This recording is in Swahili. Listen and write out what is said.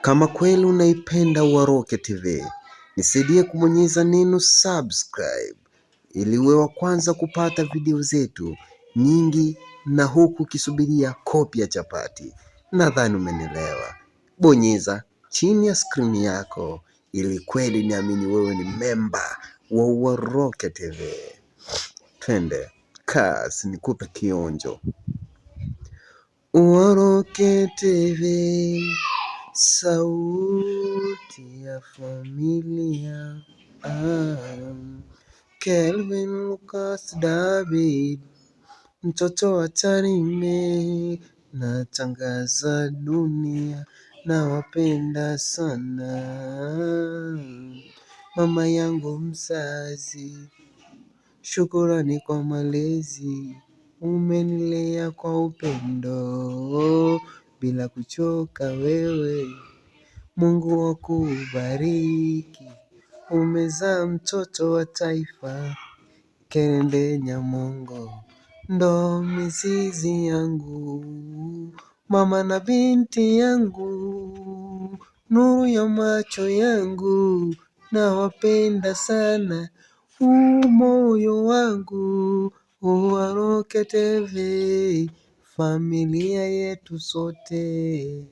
Kama kweli unaipenda Uwaroke TV, nisaidie kubonyeza neno subscribe ili uwe wa kwanza kupata video zetu nyingi, na huku ukisubiria kopi ya chapati. Nadhani umenielewa. Bonyeza chini ya skrini yako ili kweli niamini wewe ni memba wa Uwaroke TV. Twende kasi nikupe kionjo. Uwaroke TV, sauti ya familia. Kelvin Lucas David, mtoto wa Tarime, natangaza dunia, nawapenda sana. Mama yangu mzazi, shukurani kwa malezi, umenilea kwa upendo bila kuchoka wewe. Mungu akubariki, umezaa mtoto wa taifa. Kende Nyamongo ndo mizizi yangu, mama na binti yangu, nuru ya macho yangu, nawapenda sana moyo wangu. Uwaroke TV, familia yetu sote.